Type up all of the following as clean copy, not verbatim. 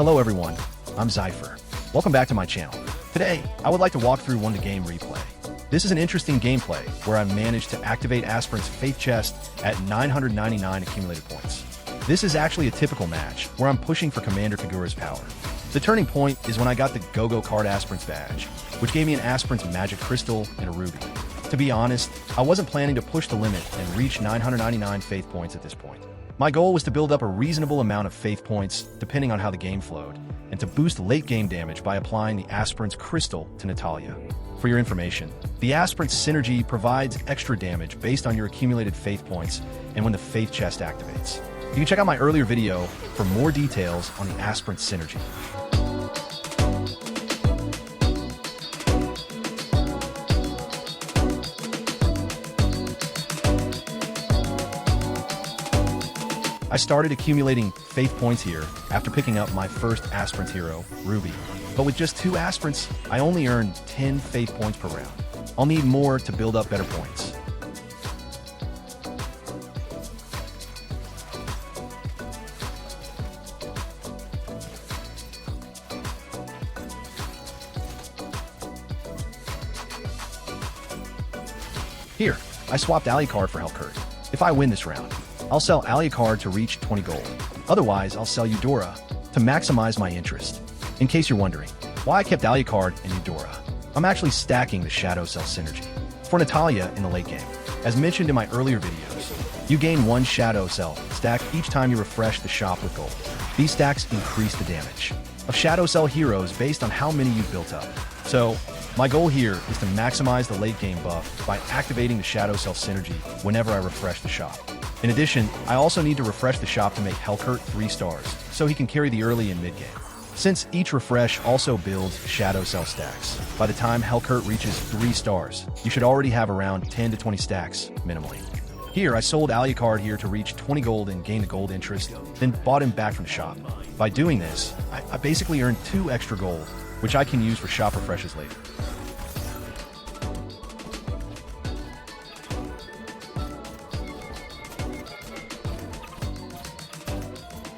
Hello everyone, I'm Zypher. Welcome back to my channel. Today, I would like to walk through one-to-game replay. This is an interesting gameplay where I managed to activate Aspirant's Faith Chest at 999 accumulated points. This is actually a typical match where I'm pushing for Commander Kagura's power. The turning point is when I got the GoGo card Aspirant's badge, which gave me an Aspirant's Magic Crystal and a Ruby. To be honest, I wasn't planning to push the limit and reach 999 Faith points at this point. My goal was to build up a reasonable amount of Faith points depending on how the game flowed, and to boost late game damage by applying the Aspirant's Crystal to Natalia. For your information, the Aspirant Synergy provides extra damage based on your accumulated Faith points and when the Faith Chest activates. You can check out my earlier video for more details on the Aspirant Synergy. I started accumulating Faith points here after picking up my first Aspirant hero, Ruby. But with just 2 Aspirants, I only earned 10 Faith points per round. I'll need more to build up better points. Here, I swapped Alucard for Hellcurt. If I win this round, I'll sell Alucard to reach 20 gold. Otherwise, I'll sell Eudora to maximize my interest. In case you're wondering why I kept Alucard and Eudora, I'm actually stacking the Shadowcell Synergy for Natalia in the late game. As mentioned in my earlier videos, you gain 1 Shadowcell stack each time you refresh the shop with gold. These stacks increase the damage of Shadowcell heroes based on how many you've built up. So, my goal here is to maximize the late game buff by activating the Shadowcell Synergy whenever I refresh the shop. In addition, I also need to refresh the shop to make Hellcurt 3 stars, so he can carry the early and mid game. Since each refresh also builds Shadowcell stacks, by the time Hellcurt reaches 3 stars, you should already have around 10 to 20 stacks, minimally. Here, I sold Alucard here to reach 20 gold and gain the gold interest, then bought him back from the shop. By doing this, I basically earned 2 extra gold, which I can use for shop refreshes later.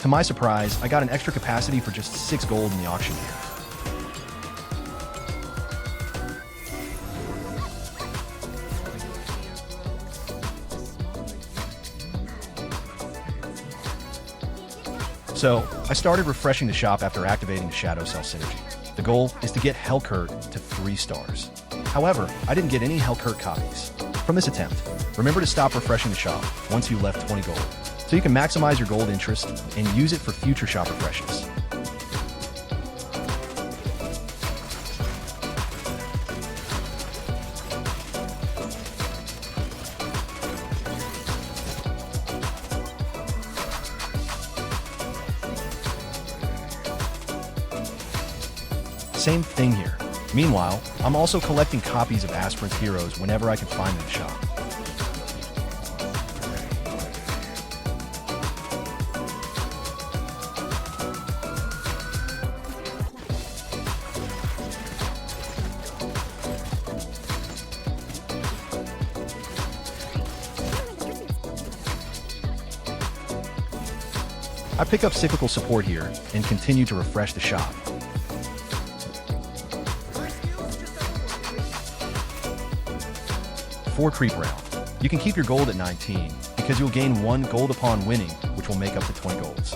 To my surprise, I got an extra capacity for just 6 gold in the auction here. So, I started refreshing the shop after activating the Shadowcell Synergy. The goal is to get Hellcurt to 3 stars. However, I didn't get any Hellcurt copies. From this attempt, remember to stop refreshing the shop once you left 20 gold, so you can maximize your gold interest and use it for future shop refreshes. Same thing here. Meanwhile, I'm also collecting copies of Aspirant's heroes whenever I can find them in the shop. I pick up cyclical support here and continue to refresh the shop. For creep round, you can keep your gold at 19 because you'll gain 1 gold upon winning, which will make up to 20 golds.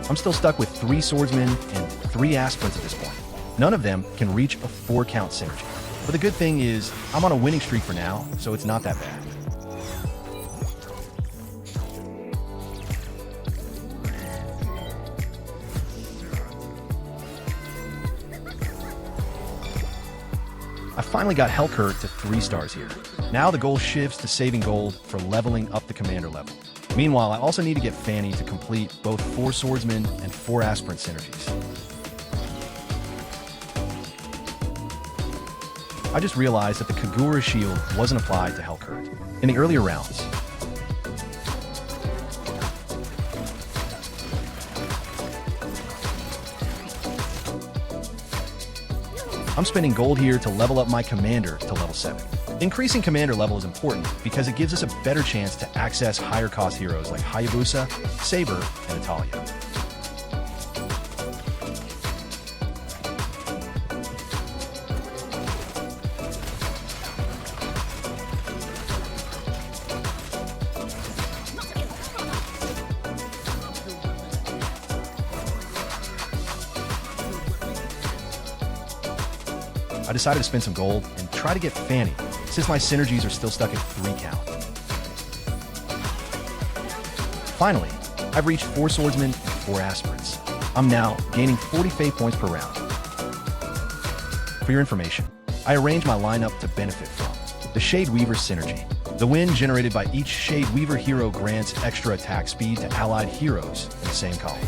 I'm still stuck with 3 swordsmen and 3 aspirants at this point. None of them can reach a 4-count synergy. But the good thing is, I'm on a winning streak for now, so it's not that bad. I finally got Hellcurt to 3 stars here. Now the goal shifts to saving gold for leveling up the commander level. Meanwhile, I also need to get Fanny to complete both 4 swordsmen and 4 aspirant synergies. I just realized that the Kagura shield wasn't applied to Hellcurt in the earlier rounds. I'm spending gold here to level up my commander to level 7. Increasing commander level is important because it gives us a better chance to access higher cost heroes like Hayabusa, Saber, and Natalia. I decided to spend some gold and try to get Fanny, since my synergies are still stuck at 3 count. Finally, I've reached 4 swordsmen and 4 aspirants. I'm now gaining 40 fate points per round. For your information, I arranged my lineup to benefit from the Shade Weaver Synergy. The win generated by each Shade Weaver hero grants extra attack speed to allied heroes in the same column.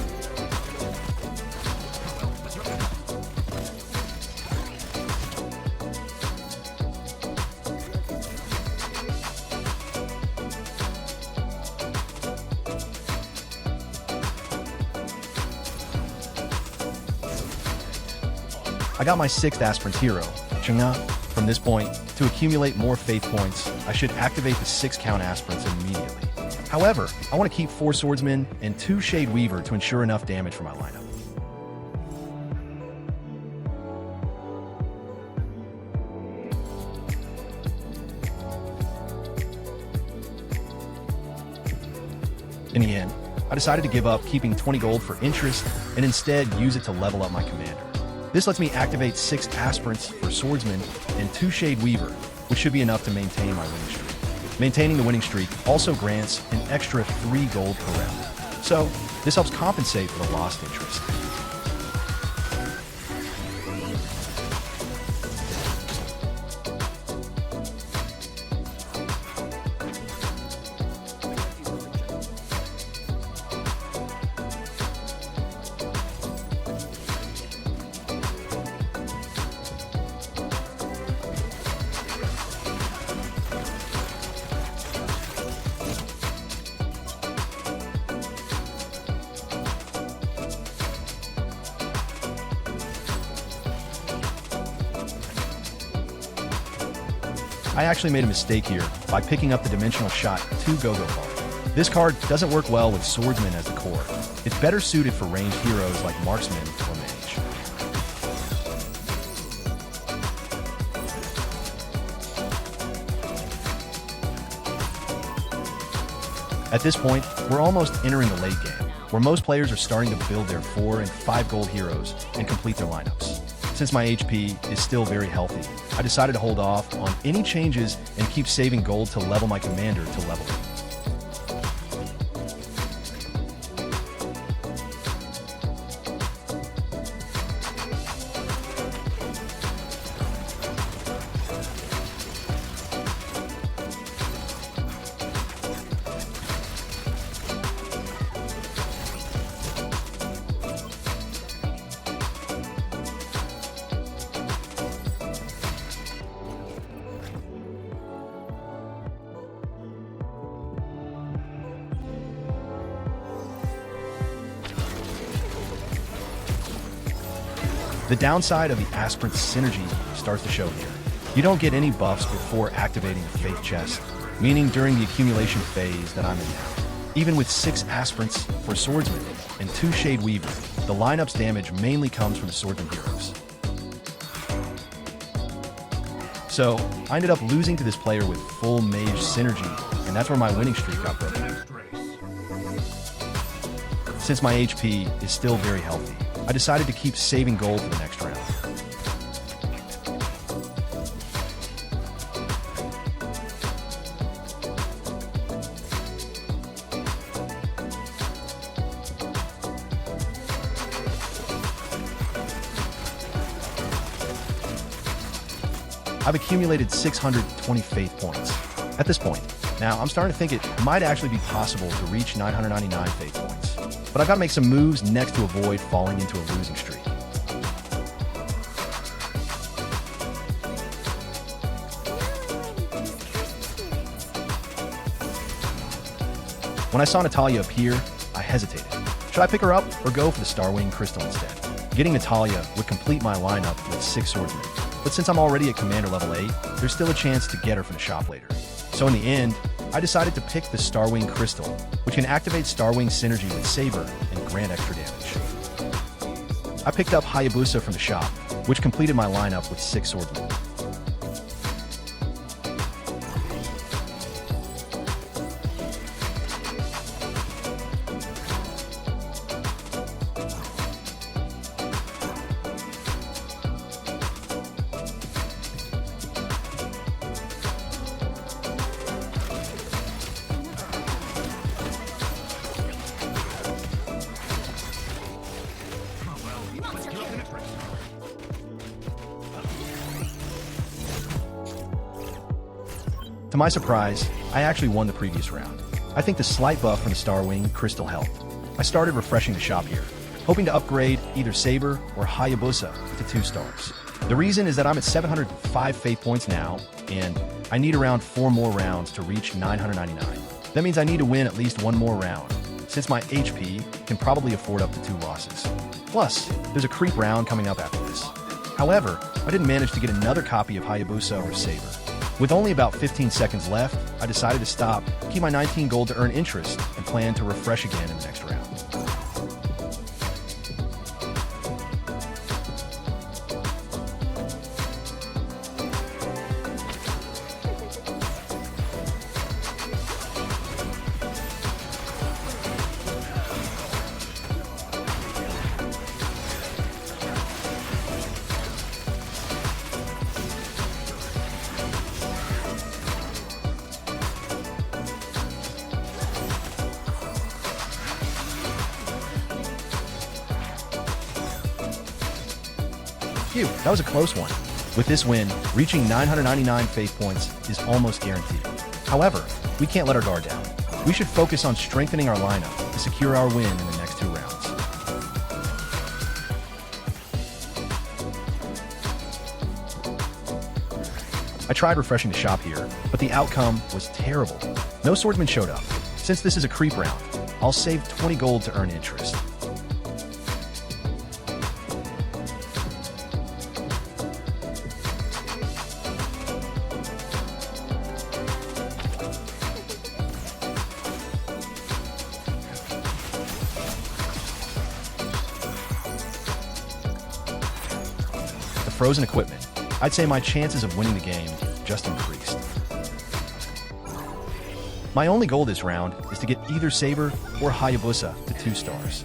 I got my 6th Aspirant hero, Chang'e. From this point, to accumulate more faith points, I should activate the 6 count Aspirants immediately. However, I want to keep 4 swordsmen and 2 Shade Weaver to ensure enough damage for my lineup. In the end, I decided to give up keeping 20 gold for interest and instead use it to level up my commander. This lets me activate 6 Aspirants for Swordsman and 2 Shade Weaver, which should be enough to maintain my winning streak. Maintaining the winning streak also grants an extra 3 gold per round. So, this helps compensate for the lost interest. I actually made a mistake here by picking up the Dimensional Shot 2 GoGo card. This card doesn't work well with Swordsman as the core. It's better suited for ranged heroes like Marksman or Mage. At this point, we're almost entering the late game, where most players are starting to build their 4 and 5 gold heroes and complete their lineups. Since my HP is still very healthy, I decided to hold off on any changes and keep saving gold to level my commander to level 8. The downside of the Aspirant Synergy starts to show here. You don't get any buffs before activating the Faith Chest, meaning during the accumulation phase that I'm in now. Even with 6 Aspirants for Swordsman and 2 Shade Weaver, the lineup's damage mainly comes from Swordsman heroes. So, I ended up losing to this player with full Mage Synergy, and that's where my winning streak got broken. Since my HP is still very healthy, I decided to keep saving gold for the next round. I've accumulated 620 faith points. At this point, now I'm starting to think it might actually be possible to reach 999 faith points. But I've got to make some moves next to avoid falling into a losing streak. When I saw Natalia appear, I hesitated. Should I pick her up or go for the Starwing Crystal instead? Getting Natalia would complete my lineup with 6 swordsmen. but since I'm already at Commander level 8, there's still a chance to get her from the shop later. So in the end, I decided to pick the Starwing Crystal, which can activate Starwing Synergy with Saber and grant extra damage. I picked up Hayabusa from the shop, which completed my lineup with 6 swordsmen. To my surprise, I actually won the previous round. I think the slight buff from the Starwing Crystal helped. I started refreshing the shop here, hoping to upgrade either Saber or Hayabusa to 2 stars. The reason is that I'm at 705 faith points now, and I need around 4 more rounds to reach 999. That means I need to win at least 1 more round, since my HP can probably afford up to 2 losses. Plus, there's a creep round coming up after this. However, I didn't manage to get another copy of Hayabusa or Saber. With only about 15 seconds left, I decided to stop, keep my 19 gold to earn interest, and plan to refresh again in the next round. Phew, that was a close one. With this win, reaching 999 faith points is almost guaranteed. However, we can't let our guard down. We should focus on strengthening our lineup to secure our win in the next 2 rounds. I tried refreshing the shop here, but the outcome was terrible. No swordsman showed up. Since this is a creep round, I'll save 20 gold to earn interest. Frozen equipment, I'd say my chances of winning the game just increased. My only goal this round is to get either Saber or Hayabusa to 2 stars.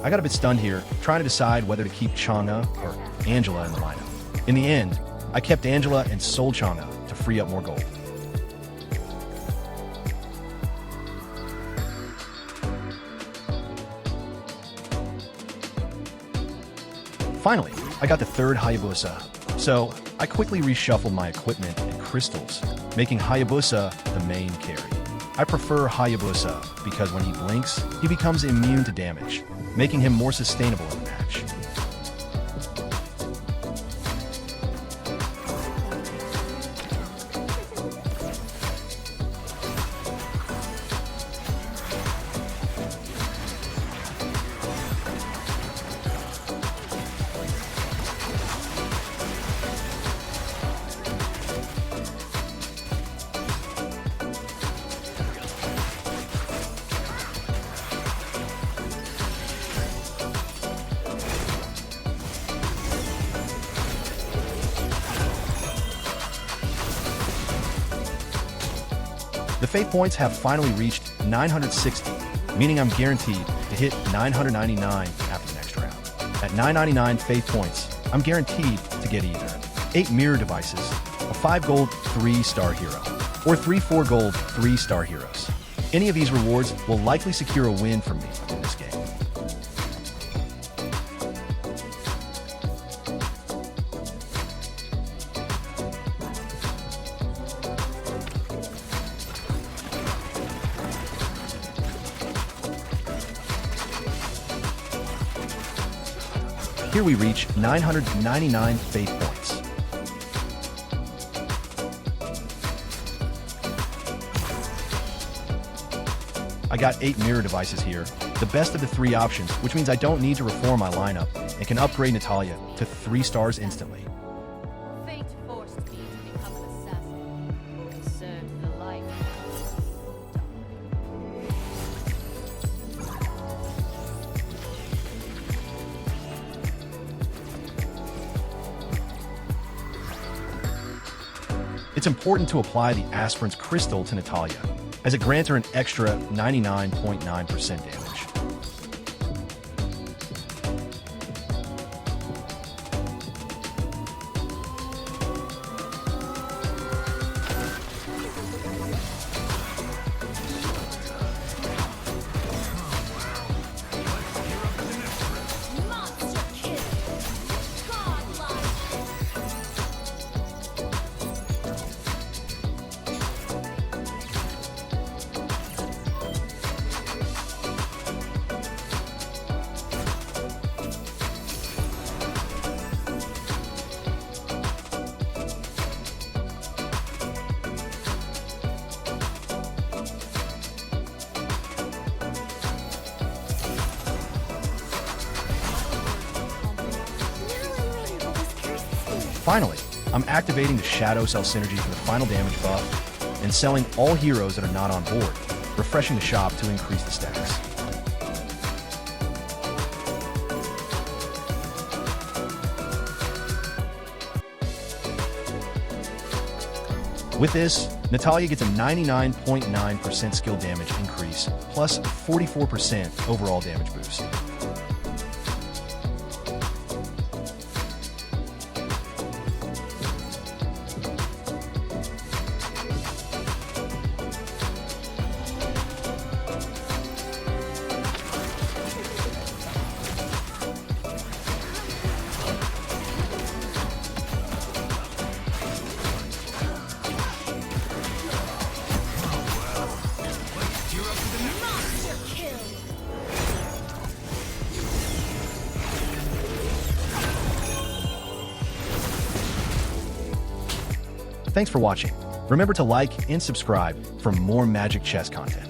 I got a bit stunned here, trying to decide whether to keep Chang'e or Angela in the lineup. In the end, I kept Angela and sold Chang'e to free up more gold. Finally, I got the 3rd Hayabusa, so I quickly reshuffled my equipment and crystals, making Hayabusa the main carry. I prefer Hayabusa because when he blinks, he becomes immune to damage, making him more sustainable in the match. The faith points have finally reached 960, meaning I'm guaranteed to hit 999 after the next round. At 999 faith points, I'm guaranteed to get either 8 mirror devices, a 5 gold 3-star hero, or 3 4 gold 3-star heroes. Any of these rewards will likely secure a win for me in this game. Here we reach 999 faith points. I got 8 mirror devices here, the best of the 3 options, which means I don't need to reform my lineup and can upgrade Natalia to 3 stars instantly. It's important to apply the Aspirant's crystal to Natalia, as it grants her an extra 99.9% damage. Finally, I'm activating the Shadowcell Synergy for the final damage buff and selling all heroes that are not on board, refreshing the shop to increase the stacks. With this, Natalia gets a 99.9% skill damage increase, plus 44% overall damage boost. Thanks for watching. Remember to like and subscribe for more Magic Chess content.